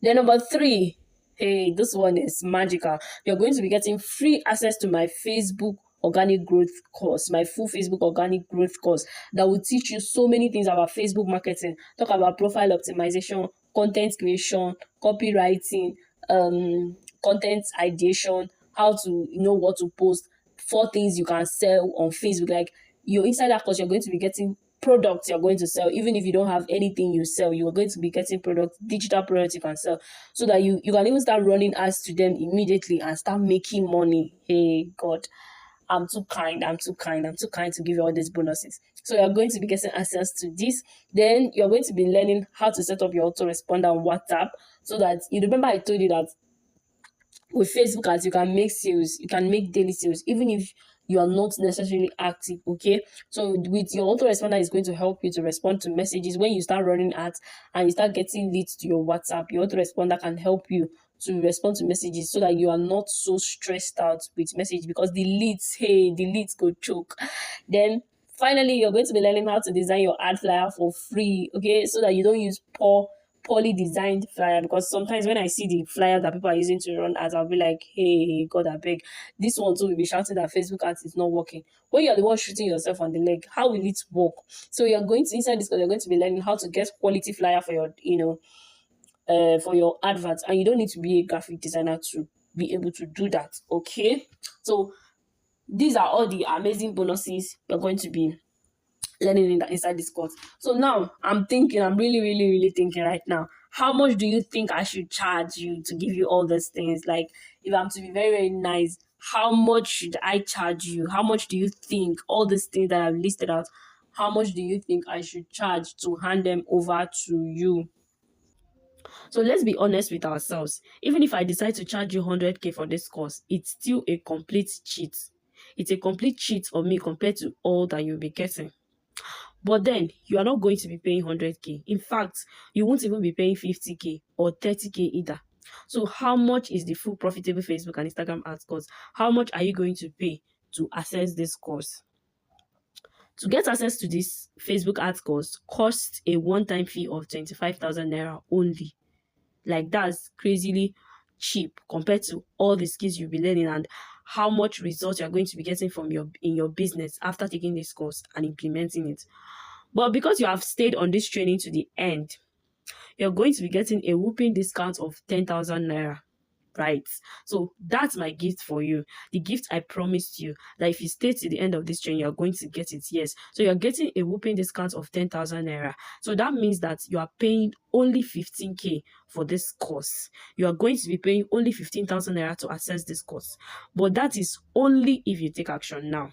Then number 3, hey, this one is magical. You're going to be getting free access to my Facebook organic growth course, my full Facebook organic growth course that will teach you so many things about Facebook marketing. Talk about profile optimization, content creation, copywriting, content ideation, how to know what to post, 4 things you can sell on Facebook. Like, inside that course, you're going to be getting products you're going to sell. Even if you don't have anything you sell, you are going to be getting products, digital products you can sell, so that you can even start running ads to them immediately and start making money. Hey God, I'm too kind to give you all these bonuses. So you're going to be getting access to this. Then you're going to be learning how to set up your autoresponder on WhatsApp, so that you remember I told you that with Facebook ads you can make sales, you can make daily sales even if you are not necessarily active. Okay, so with your autoresponder is going to help you to respond to messages when you start running ads and you start getting leads to your WhatsApp. Your autoresponder can help you to respond to messages so that you are not so stressed out with message, because the leads go choke. Then finally, you're going to be learning how to design your ad flyer for free, okay, so that you don't use poorly designed flyer. Because sometimes when I see the flyer that people are using to run ads, I'll be like, hey God, I beg, this one too will be shouting that Facebook ads is not working. When you're the one shooting yourself on the leg, how will it work? So you're going to, inside this course, you're going to be learning how to get quality flyer for your for your adverts, and you don't need to be a graphic designer to be able to do that. Okay, so these are all the amazing bonuses you're going to be learning inside this course. So now I'm really thinking right now, how much do you think I should charge you to give you all these things? Like, if I'm to be very nice, how much should I charge you? How much do you think all these things that I've listed out, how much do you think I should charge to hand them over to you? So let's be honest with ourselves. Even if I decide to charge you 100K for this course, it's still a complete cheat. It's a complete cheat for me compared to all that you'll be getting. But then you are not going to be paying 100K. In fact, you won't even be paying 50K or 30K either. So how much is the full profitable Facebook and Instagram ads course? How much are you going to pay to access this course? To get access to this Facebook ads course costs a one-time fee of 25,000 naira only. Like, that's crazily cheap compared to all the skills you'll be learning and how much results you're going to be getting from in your business after taking this course and implementing it. But because you have stayed on this training to the end, you're going to be getting a whooping discount of 10,000 naira. Right? So that's my gift for you. The gift I promised you that if you stay to the end of this training, you're going to get it. Yes. So you're getting a whooping discount of 10,000 naira. So that means that you are paying only 15K for this course. You are going to be paying only 15,000 naira to access this course. But that is only if you take action now.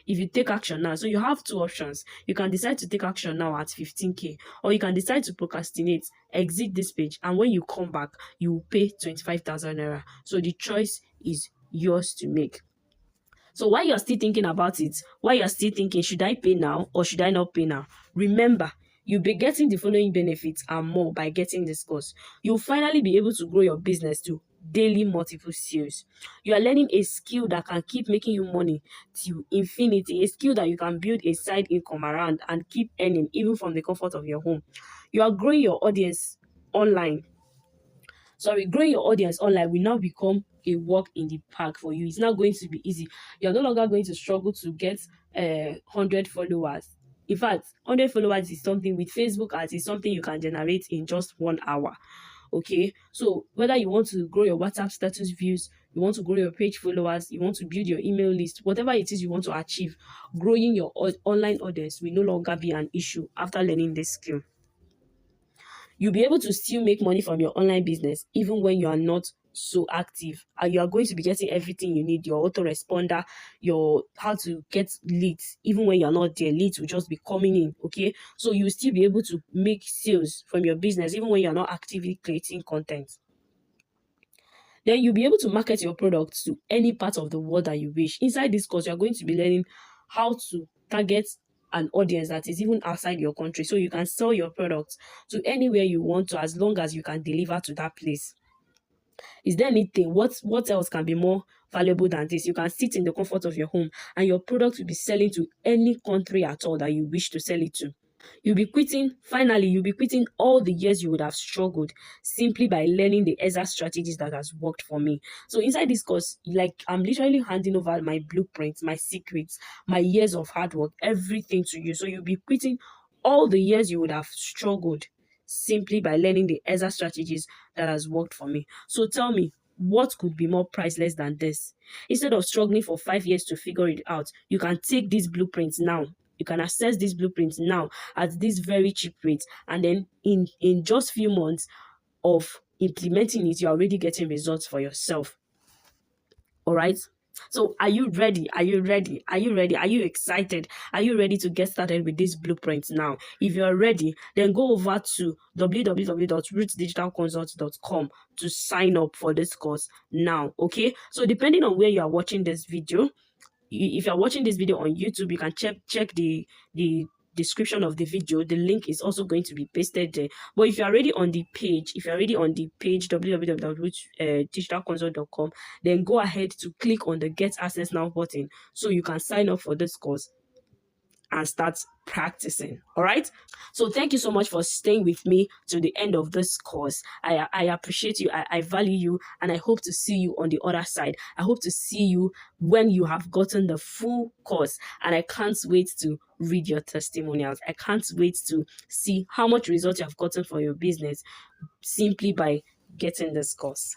If you take action now, so you have two options. You can decide to take action now at 15K, or you can decide to procrastinate, exit this page, and when you come back, you will pay 25,000 naira. So the choice is yours to make. So while you're still thinking about it, while you're still thinking, should I pay now or should I not pay now? Remember, you'll be getting the following benefits and more by getting this course. You'll finally be able to grow your business to daily multiple sales. You are learning a skill that can keep making you money to infinity, a skill that you can build a side income around and keep earning even from the comfort of your home. You are growing your audience online. Growing your audience online will now become a walk in the park for you. It's not going to be easy. You're no longer going to struggle to get 100 followers. In fact, 100 followers is something with Facebook ads, is something you can generate in just 1 hour. Okay, so whether you want to grow your WhatsApp status views, you want to grow your page followers, you want to build your email list, whatever it is you want to achieve, growing your online audience will no longer be an issue after learning this skill. You'll be able to still make money from your online business even when you are not so active, and you are going to be getting everything you need, your autoresponder, your how to get leads. Even when you're not there, leads will just be coming in. Okay, so you'll still be able to make sales from your business even when you're not actively creating content. Then you'll be able to market your products to any part of the world that you wish. Inside this course, you're going to be learning how to target an audience that is even outside your country, so you can sell your products to anywhere you want to, as long as you can deliver to that place. Is there anything? What else can be more valuable than this? You can sit in the comfort of your home and your product will be selling to any country at all that you wish to sell it to. You'll be quitting all the years you would have struggled simply by learning the exact strategies that has worked for me. So inside this course, like, I'm literally handing over my blueprints, my secrets, my years of hard work, everything to you. So you'll be quitting all the years you would have struggled simply by learning the exact strategies that has worked for me. So tell me, what could be more priceless than this? Instead of struggling for 5 years to figure it out, you can take these blueprints now. You can access these blueprints now at this very cheap rate, and then in just few months of implementing it, you're already getting results for yourself. All right. So are you ready? Are you ready? Are you ready? Are you excited? Are you ready to get started with this blueprint now? If you're ready, then go over to www.rootsdigitalconsult.com to sign up for this course now. Okay. So depending on where you are watching this video, if you're watching this video on YouTube, you can check the description of the video. The link is also going to be pasted there. But if you're already on the page, www.digitalconsult.com, then go ahead to click on the Get Access Now button so you can sign up for this course and start practicing. All right. So thank you so much for staying with me to the end of this course. I appreciate you. I value you, and I hope to see you on the other side. I hope to see you when you have gotten the full course, and I can't wait to read your testimonials. I can't wait to see how much results you have gotten for your business simply by getting this course.